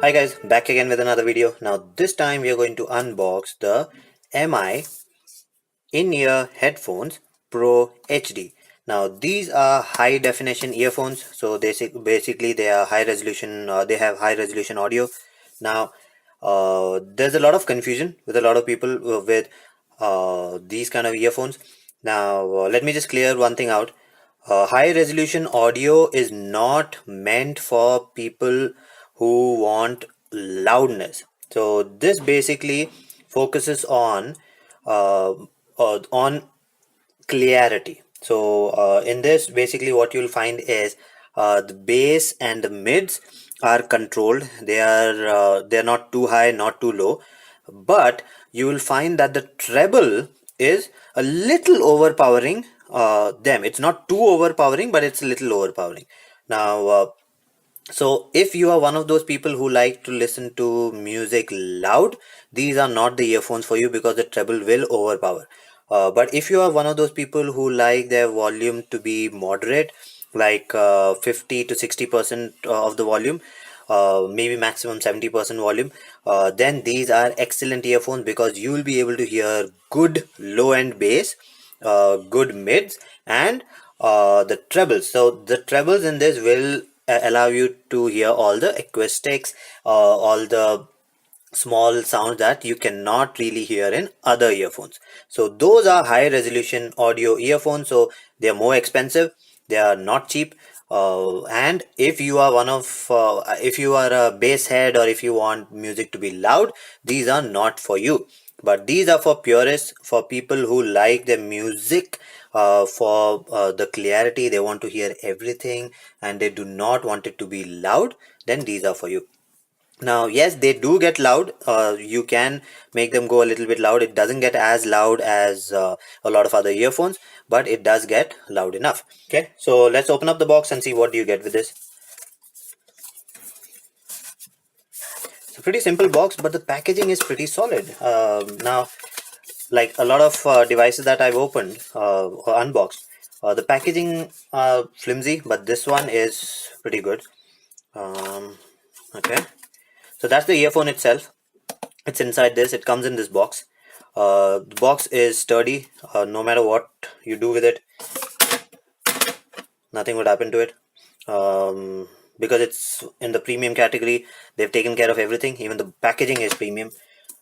Hi guys, back again with another video. Now this time we are going to unbox the MI in-ear headphones Pro HD. Now these are high definition earphones, so basically they are high resolution. They have high resolution audio. Now there's a lot of confusion with a lot of people with these kind of earphones. Now let me just clear one thing out. High resolution audio is not meant for people who want loudness. So this basically focuses uh, on clarity. So in this, basically what you'll find is the bass and the mids are controlled. They're not too high, not too low, but you will find that the treble is a little overpowering them. It's not too overpowering, but it's a little overpowering. Now so if you are one of those people who like to listen to music loud, these are not the earphones for you because the treble will overpower. But if you are one of those people who like their volume to be moderate, like 50 to 60% of the volume, maybe maximum 70% volume, then these are excellent earphones because you will be able to hear good low end bass, good mids, and the trebles. So the trebles in this will allow you to hear all the acoustics, all the small sounds that you cannot really hear in other earphones. So those are high resolution audio earphones, so they are more expensive, they are not cheap. And if you are if you are a bass head, or if you want music to be loud, these are not for you. But these are for purists, for people who like the music for the clarity. They want to hear everything and they do not want it to be loud. Then these are for you. Now, yes, they do get loud. You can make them go a little bit loud. It doesn't get as loud as a lot of other earphones, but it does get loud enough. Okay, so let's open up the box and see what do you get with this. It's a pretty simple box, but the packaging is pretty solid. Now, like a lot of devices that I've opened or unboxed, the packaging flimsy, but this one is pretty good. Okay, so that's the earphone itself. It's inside this. It comes in this box. The box is sturdy. No matter what you do with it, nothing would happen to it. Because it's in the premium category, they've taken care of everything. Even the packaging is premium.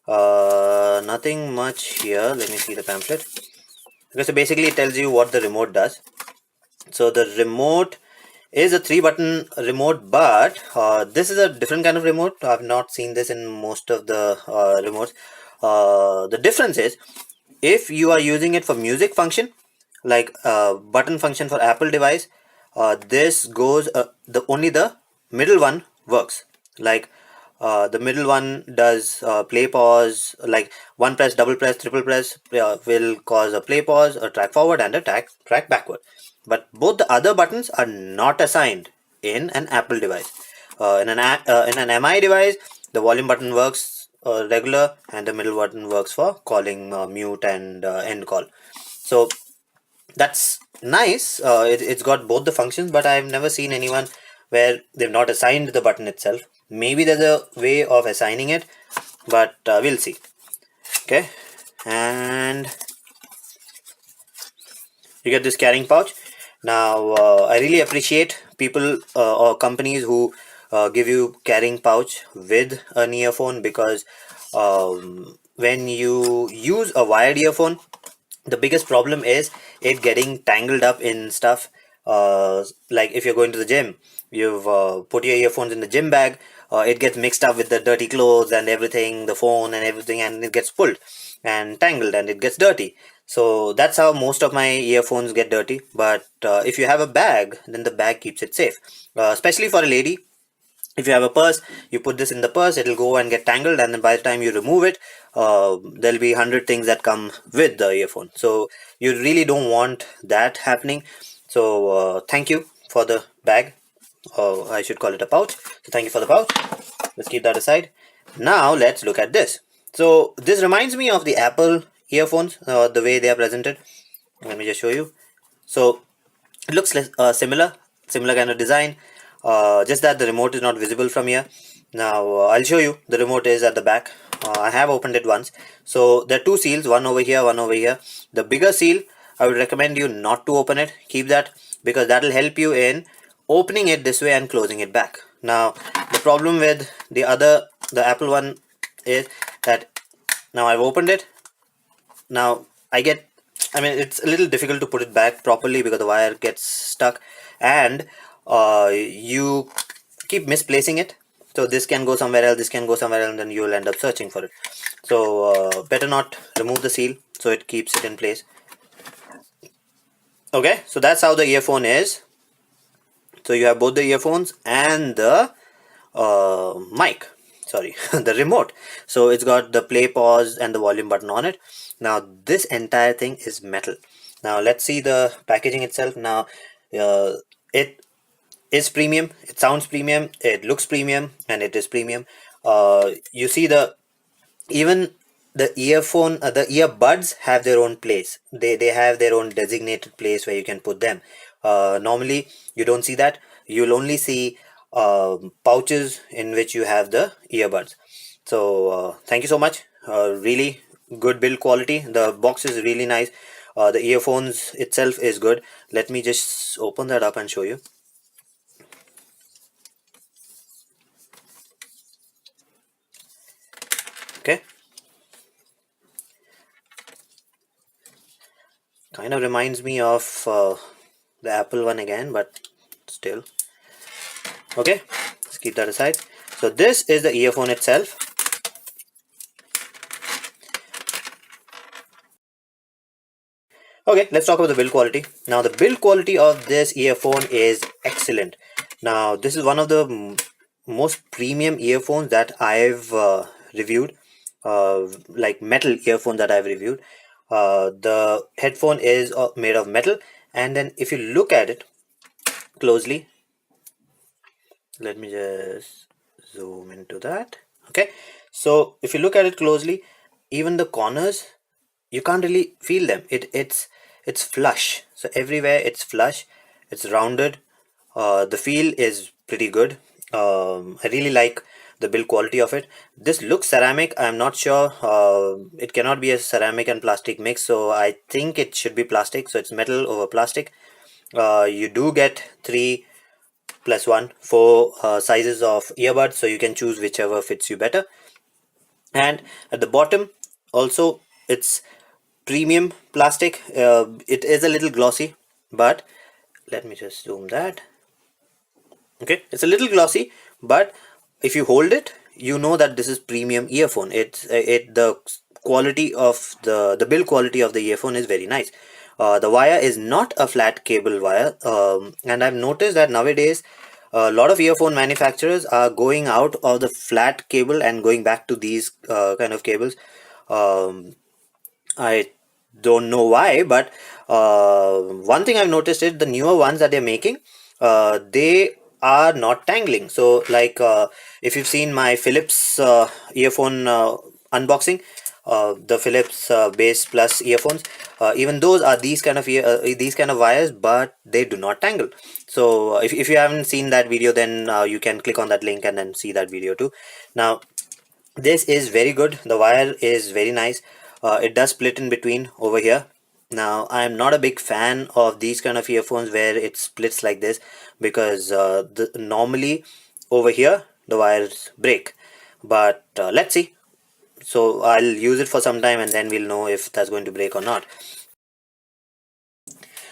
Nothing much here. Let me see the pamphlet. Okay, so basically it tells you what the remote does. So the remote is a 3-button remote, but this is a different kind of remote. I've not seen this in most of the remotes. The difference is, if you are using it for music function, like button function for Apple device, this goes the only the middle one works. Like the middle one does play pause, like one press, double press, triple press will cause a play pause, a track forward, and a track backward. But both the other buttons are not assigned in an Apple device. In an MI device, the volume button works regular, and the middle button works for calling mute and end call. So that's nice. It's got both the functions, but I've never seen anyone where they've not assigned the button itself. Maybe there's a way of assigning it, but we'll see. Okay, and you get this carrying pouch. Now I really appreciate people or companies who give you carrying pouch with an earphone, because when you use a wired earphone, the biggest problem is it getting tangled up in stuff. Like if you're going to the gym, you've put your earphones in the gym bag, it gets mixed up with the dirty clothes and everything, the phone and everything, and it gets pulled and tangled and it gets dirty. So that's how most of my earphones get dirty. But if you have a bag, then the bag keeps it safe, especially for a lady. If you have a purse, you put this in the purse, it'll go and get tangled, and then by the time you remove it, there'll be 100 things that come with the earphone. So you really don't want that happening. So thank you for the bag, or I should call it a pouch. So thank you for the pouch. Let's keep that aside. Now let's look at this. So this reminds me of the Apple earphones, the way they are presented. Let me just show you. So it looks similar kind of design, just that the remote is not visible from here. Now I'll show you. The remote is at the back. I have opened it once. So there are two seals, one over here, one over here. The bigger seal, I would recommend you not to open it. Keep that, because that will help you in opening it this way and closing it back. Now the problem with the Apple one is that now I've opened it. Now I mean, it's a little difficult to put it back properly because the wire gets stuck, and you keep misplacing it. So this can go somewhere else, this can go somewhere else, and then you will end up searching for it. So better not remove the seal, so it keeps it in place. Okay, so that's how the earphone is. So you have both the earphones and the mic, sorry, the remote. So it's got the play, pause, and the volume button on it. Now this entire thing is metal. Now let's see the packaging itself. Now it is premium, it sounds premium, it looks premium, and it is premium. You see even the the earbuds have their own place. They have their own designated place where you can put them. Normally you don't see that. You'll only see pouches in which you have the earbuds. So thank you so much. Really good build quality. The box is really nice. The earphones itself is good. Let me just open that up and show you. Okay, kind of reminds me of the Apple one again, but still. Okay, let's keep that aside. So this is the earphone itself. Okay, let's talk about the build quality. Now the build quality of this earphone is excellent. Now this is one of the most premium earphones that I've reviewed, like metal earphone that I've reviewed. The headphone is made of metal, and then if you look at it closely, let me just zoom into that. Okay, so if you look at it closely, even the corners, you can't really feel them. It's flush, so everywhere it's flush, it's rounded. The feel is pretty good. I really like the build quality of it. This looks ceramic. I'm not sure. It cannot be a ceramic and plastic mix, so I think it should be plastic. So it's metal over plastic. You do get 3 plus 1 4 sizes of earbuds, so you can choose whichever fits you better. And at the bottom also, it's premium plastic. It is a little glossy, but let me just zoom that. Okay, it's a little glossy, but if you hold it, you know that this is premium earphone. The quality of the build quality of the earphone is very nice. The wire is not a flat cable wire, and I've noticed that nowadays a lot of earphone manufacturers are going out of the flat cable and going back to these kind of cables. I don't know why, but one thing I've noticed is the newer ones that they're making, they are not tangling. So, like if you've seen my Philips earphone unboxing, the Philips Base Plus earphones, even those are these kind of wires, but they do not tangle. So, if you haven't seen that video, then you can click on that link and then see that video too. Now, this is very good. The wire is very nice. It does split in between over here. Now I am not a big fan of these kind of earphones where it splits like this, because normally over here the wires break. But let's see. So I'll use it for some time and then we'll know if that's going to break or not.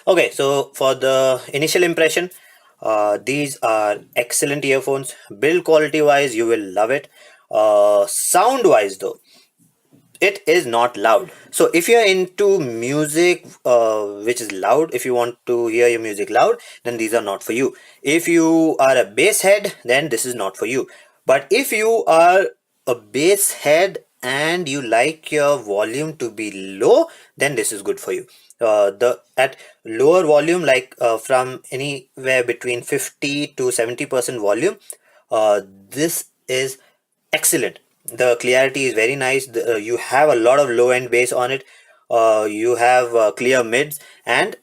Okay, so for the initial impression, these are excellent earphones. Build quality wise, you will love it. Sound wise though, it is not loud. So if you're into music which is loud, if you want to hear your music loud, then these are not for you. If you are a bass head, then this is not for you. But if you are a bass head and you like your volume to be low, then this is good for you. The at lower volume, like from anywhere between 50 to 70% volume, this is excellent. The clarity is very nice. You have a lot of low end bass on it. You have clear mids, and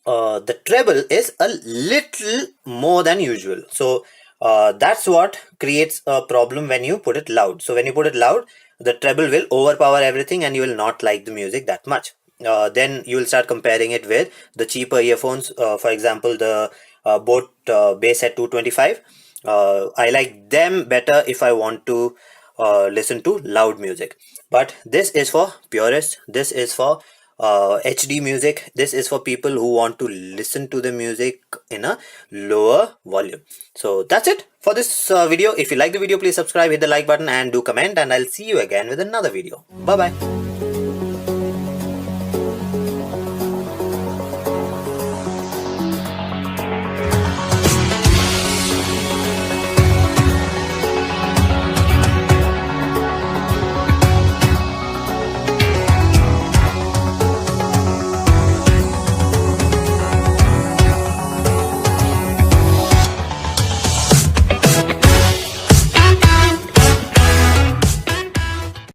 the treble is a little more than usual. So That's what creates a problem when you put it loud. So when you put it loud, the treble will overpower everything and you will not like the music that much. Then you will start comparing it with the cheaper earphones. For example, the Boat Bass at 225. I like them better if I want to listen to loud music. But this is for purists. This is for HD music. This is for people who want to listen to the music in a lower volume. So that's it for this video. If you like the video, please subscribe, hit the like button and do comment, and I'll see you again with another video. Bye bye.